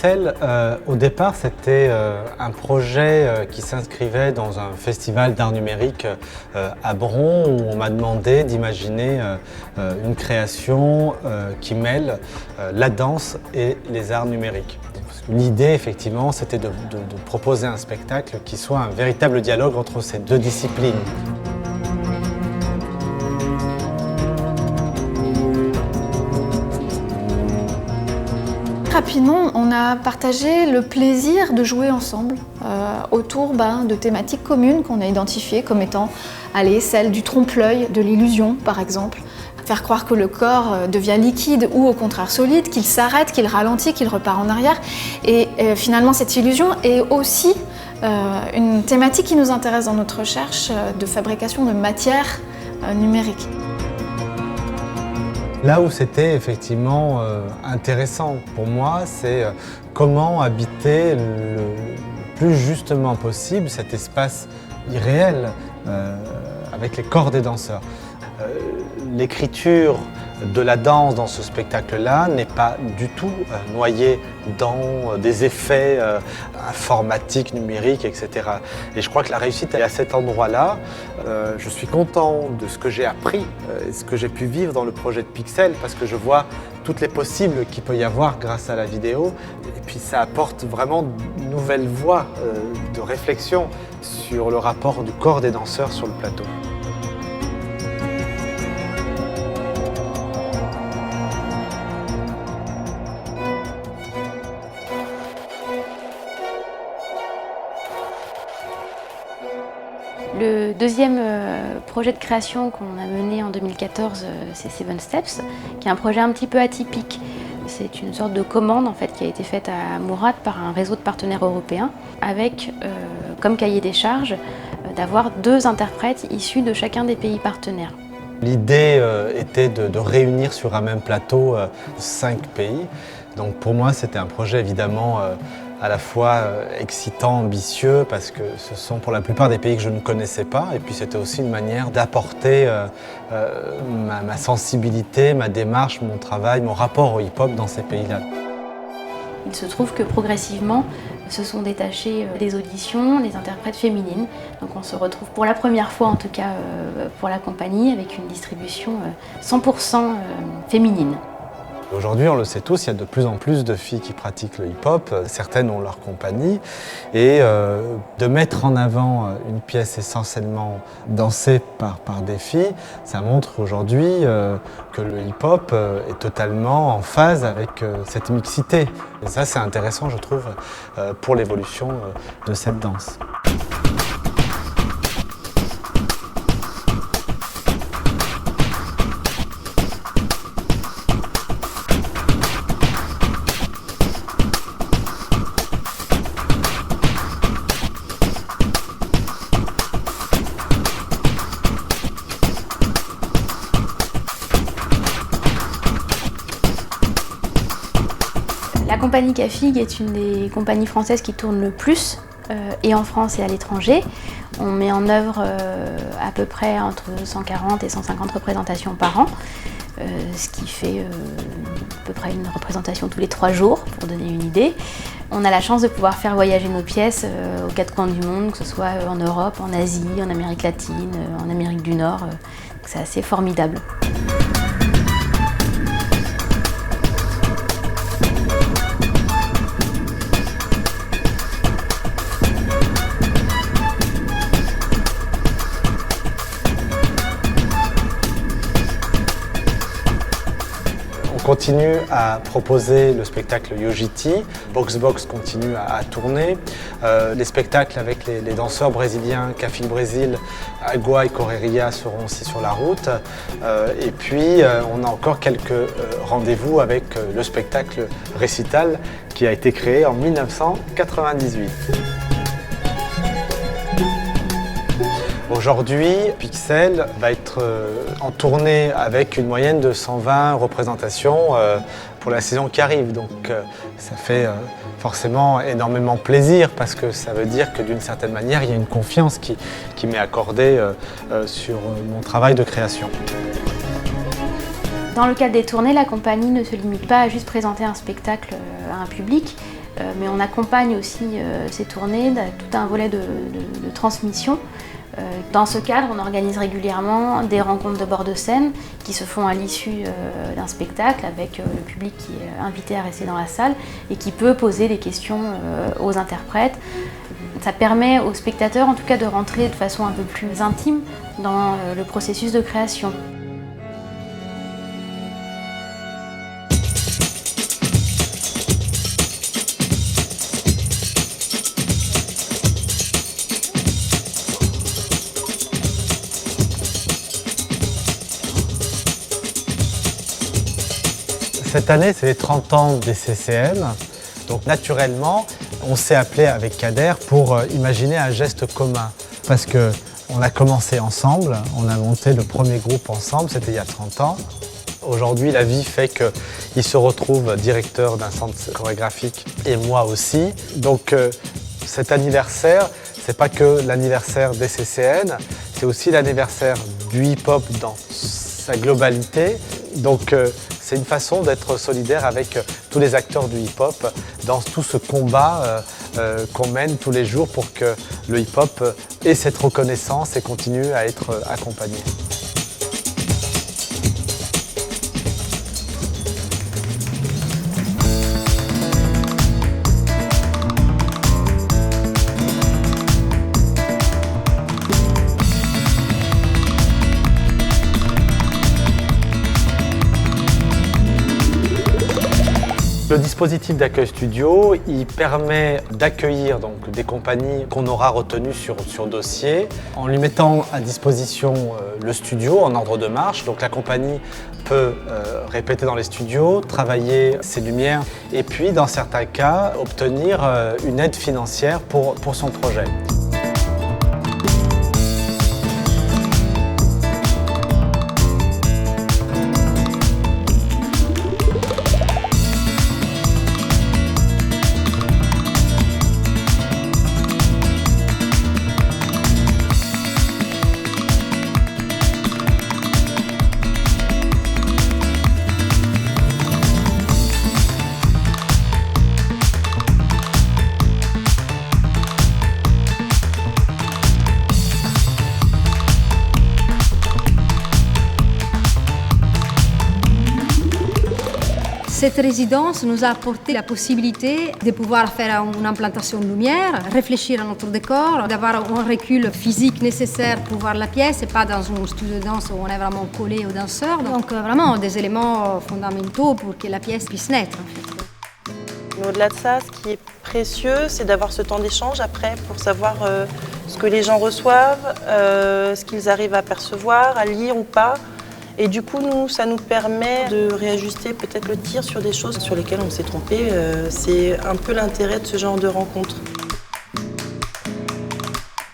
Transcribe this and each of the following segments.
Pixel, au départ, c'était un projet qui s'inscrivait dans un festival d'art numérique à Bron, où on m'a demandé d'imaginer une création qui mêle la danse et les arts numériques. L'idée, effectivement, c'était de proposer un spectacle qui soit un véritable dialogue entre ces deux disciplines. Rapidement, on a partagé le plaisir de jouer ensemble autour de thématiques communes qu'on a identifiées comme étant celle du trompe-l'œil, de l'illusion par exemple. Faire croire que le corps devient liquide ou au contraire solide, qu'il s'arrête, qu'il ralentit, qu'il repart en arrière. Et finalement cette illusion est aussi une thématique qui nous intéresse dans notre recherche de fabrication de matières numériques. Là où c'était effectivement intéressant pour moi, c'est comment habiter le plus justement possible cet espace irréel avec les corps des danseurs. L'écriture de la danse dans ce spectacle-là n'est pas du tout noyée dans des effets informatiques, numériques, etc. Et je crois que la réussite est à cet endroit-là. Je suis content de ce que j'ai appris et ce que j'ai pu vivre dans le projet de Pixel parce que je vois toutes les possibles qu'il peut y avoir grâce à la vidéo. Et puis ça apporte vraiment une nouvelle voie de réflexion sur le rapport du corps des danseurs sur le plateau. Le deuxième projet de création qu'on a mené en 2014, c'est Seven Steps, qui est un projet un petit peu atypique. C'est une sorte de commande en fait, qui a été faite à Mourad par un réseau de partenaires européens, avec comme cahier des charges d'avoir 2 interprètes issus de chacun des pays partenaires. L'idée était de réunir sur un même plateau 5 pays. Donc pour moi, c'était un projet évidemment à la fois excitant, ambitieux, parce que ce sont pour la plupart des pays que je ne connaissais pas. Et puis c'était aussi une manière d'apporter ma sensibilité, ma démarche, mon travail, mon rapport au hip-hop dans ces pays-là. Il se trouve que progressivement se sont détachées des auditions, les interprètes féminines. Donc on se retrouve pour la première fois, en tout cas pour la compagnie, avec une distribution 100% féminine. Aujourd'hui, on le sait tous, il y a de plus en plus de filles qui pratiquent le hip-hop, certaines ont leur compagnie, et de mettre en avant une pièce essentiellement dansée par des filles, ça montre aujourd'hui que le hip-hop est totalement en phase avec cette mixité. Et ça, c'est intéressant, je trouve, pour l'évolution de cette danse. La compagnie Cafig est une des compagnies françaises qui tourne le plus, et en France et à l'étranger. On met en œuvre à peu près entre 140 et 150 représentations par an, ce qui fait à peu près une représentation tous les 3 jours, pour donner une idée. On a la chance de pouvoir faire voyager nos pièces aux 4 coins du monde, que ce soit en Europe, en Asie, en Amérique latine, en Amérique du Nord. C'est assez formidable. On continue à proposer le spectacle Yojiti, Box Box continue à tourner, les spectacles avec les danseurs brésiliens Cafig Brésil, Agua et Correria seront aussi sur la route, et puis on a encore quelques rendez-vous avec le spectacle Récital qui a été créé en 1998. Aujourd'hui, Pixel va être en tournée avec une moyenne de 120 représentations pour la saison qui arrive. Donc ça fait forcément énormément plaisir parce que ça veut dire que d'une certaine manière, il y a une confiance qui m'est accordée sur mon travail de création. Dans le cadre des tournées, la compagnie ne se limite pas à juste présenter un spectacle à un public. Mais on accompagne aussi ces tournées, tout un volet de transmission. Dans ce cadre, on organise régulièrement des rencontres de bord de scène qui se font à l'issue d'un spectacle avec le public qui est invité à rester dans la salle et qui peut poser des questions aux interprètes. Ça permet aux spectateurs en tout cas de rentrer de façon un peu plus intime dans le processus de création. Cette année, c'est les 30 ans des CCM. Donc naturellement, on s'est appelé avec Kader pour imaginer un geste commun. Parce qu'on a commencé ensemble, on a monté le premier groupe ensemble, c'était il y a 30 ans. Aujourd'hui, la vie fait qu'il se retrouve directeur d'un centre chorégraphique et moi aussi. Donc cet anniversaire, c'est pas que l'anniversaire des CCN, c'est aussi l'anniversaire du hip-hop dans sa globalité. Donc c'est une façon d'être solidaire avec tous les acteurs du hip-hop dans tout ce combat qu'on mène tous les jours pour que le hip-hop ait cette reconnaissance et continue à être accompagné. Le dispositif d'accueil studio, il permet d'accueillir donc des compagnies qu'on aura retenues sur dossier en lui mettant à disposition le studio en ordre de marche. Donc la compagnie peut répéter dans les studios, travailler ses lumières et puis dans certains cas obtenir une aide financière pour son projet. Cette résidence nous a apporté la possibilité de pouvoir faire une implantation de lumière, réfléchir à notre décor, d'avoir un recul physique nécessaire pour voir la pièce et pas dans un studio de danse où on est vraiment collé aux danseurs. Donc vraiment des éléments fondamentaux pour que la pièce puisse naître. En fait. Mais au-delà de ça, ce qui est précieux, c'est d'avoir ce temps d'échange après pour savoir ce que les gens reçoivent, ce qu'ils arrivent à percevoir, à lire ou pas. Et du coup, ça nous permet de réajuster peut-être le tir sur des choses sur lesquelles on s'est trompé. C'est un peu l'intérêt de ce genre de rencontre.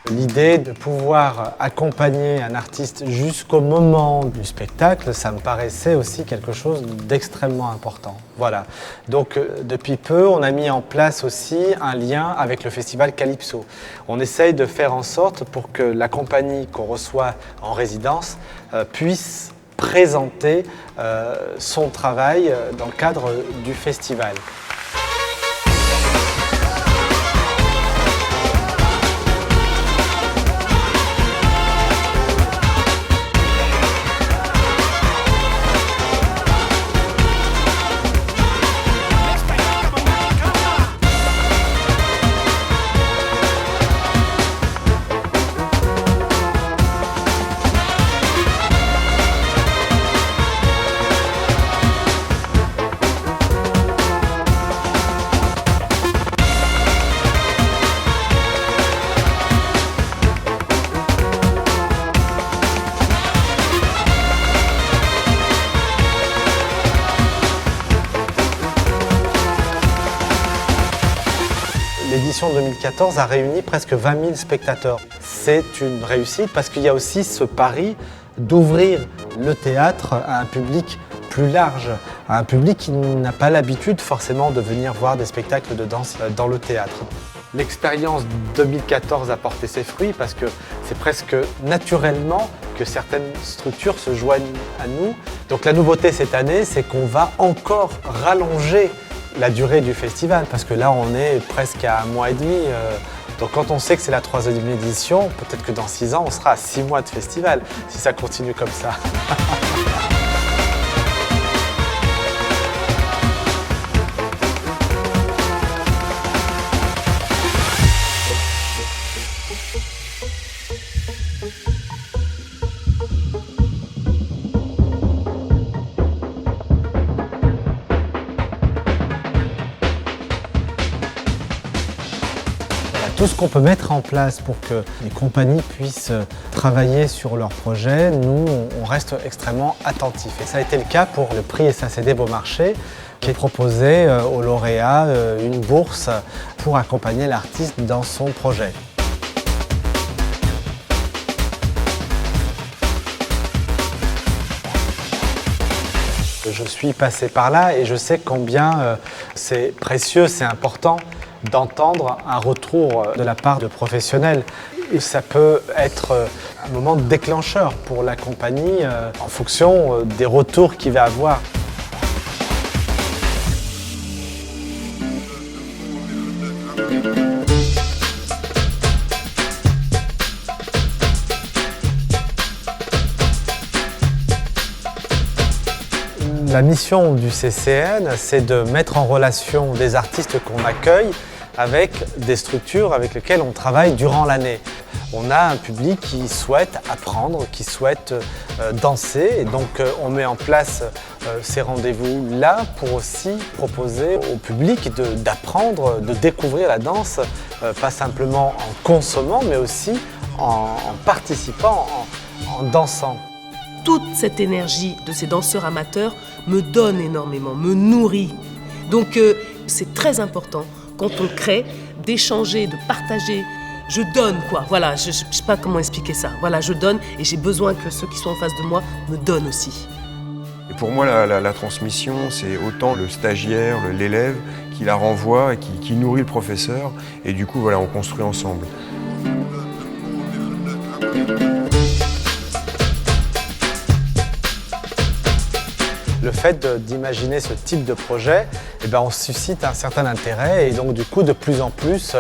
L'idée de pouvoir accompagner un artiste jusqu'au moment du spectacle, ça me paraissait aussi quelque chose d'extrêmement important. Voilà. Donc depuis peu, on a mis en place aussi un lien avec le festival Calypso. On essaye de faire en sorte pour que la compagnie qu'on reçoit en résidence puisse présenter son travail dans le cadre du festival. L'édition 2014 a réuni presque 20 000 spectateurs. C'est une réussite parce qu'il y a aussi ce pari d'ouvrir le théâtre à un public plus large, à un public qui n'a pas l'habitude forcément de venir voir des spectacles de danse dans le théâtre. L'expérience 2014 a porté ses fruits parce que c'est presque naturellement que certaines structures se joignent à nous. Donc la nouveauté cette année, c'est qu'on va encore rallonger la durée du festival, parce que là on est presque à 1 mois et demi. Donc quand on sait que c'est la 3e édition, peut-être que dans 6 ans on sera à 6 mois de festival, si ça continue comme ça. Tout ce qu'on peut mettre en place pour que les compagnies puissent travailler sur leurs projets, nous, on reste extrêmement attentifs. Et ça a été le cas pour le prix SACD Beaumarchais, qui est proposé aux lauréats une bourse pour accompagner l'artiste dans son projet. Je suis passé par là et je sais combien c'est précieux, c'est important d'entendre un retour de la part de professionnels. Et ça peut être un moment déclencheur pour la compagnie en fonction des retours qu'il va avoir. La mission du CCN, c'est de mettre en relation des artistes qu'on accueille avec des structures avec lesquelles on travaille durant l'année. On a un public qui souhaite apprendre, qui souhaite danser, et donc on met en place ces rendez-vous-là pour aussi proposer au public d'apprendre, de découvrir la danse, pas simplement en consommant, mais aussi en participant, en dansant. Toute cette énergie de ces danseurs amateurs me donne énormément, me nourrit. Donc c'est très important quand on crée, d'échanger, de partager. Je donne quoi, voilà, je ne sais pas comment expliquer ça. Voilà, je donne et j'ai besoin que ceux qui sont en face de moi me donnent aussi. Et pour moi, la transmission, c'est autant le stagiaire, l'élève qui la renvoie et qui nourrit le professeur. Et du coup, voilà, on construit ensemble. Le fait d'imaginer ce type de projet, on suscite un certain intérêt et donc du coup de plus en plus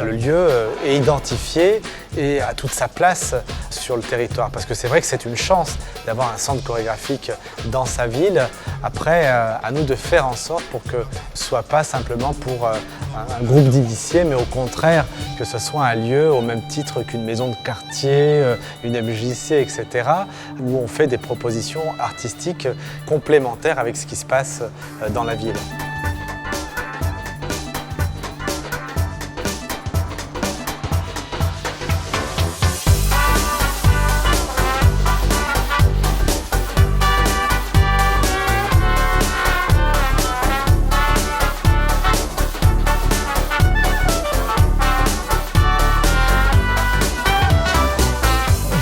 le lieu est identifié et a toute sa place sur le territoire. Parce que c'est vrai que c'est une chance d'avoir un centre chorégraphique dans sa ville. Après, à nous de faire en sorte pour que ce ne soit pas simplement pour un groupe d'initiés, mais au contraire que ce soit un lieu au même titre qu'une maison de quartier, une MJC, etc., où on fait des propositions artistiques complémentaires avec ce qui se passe dans la ville.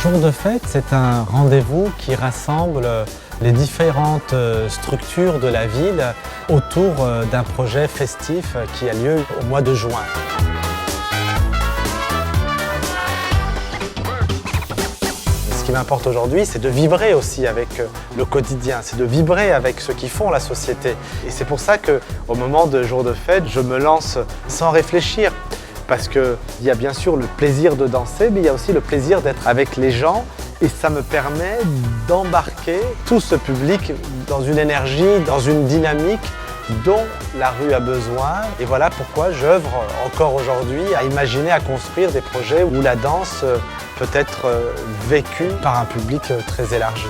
Jour de fête, c'est un rendez-vous qui rassemble les différentes structures de la ville autour d'un projet festif qui a lieu au mois de juin. Ce qui m'importe aujourd'hui, c'est de vibrer aussi avec le quotidien, c'est de vibrer avec ceux qui font la société. Et c'est pour ça qu'au moment de jour de fête, je me lance sans réfléchir. Parce qu'il y a bien sûr le plaisir de danser, mais il y a aussi le plaisir d'être avec les gens. Et ça me permet d'embarquer tout ce public dans une énergie, dans une dynamique dont la rue a besoin. Et voilà pourquoi j'œuvre encore aujourd'hui à imaginer, à construire des projets où la danse peut être vécue par un public très élargi.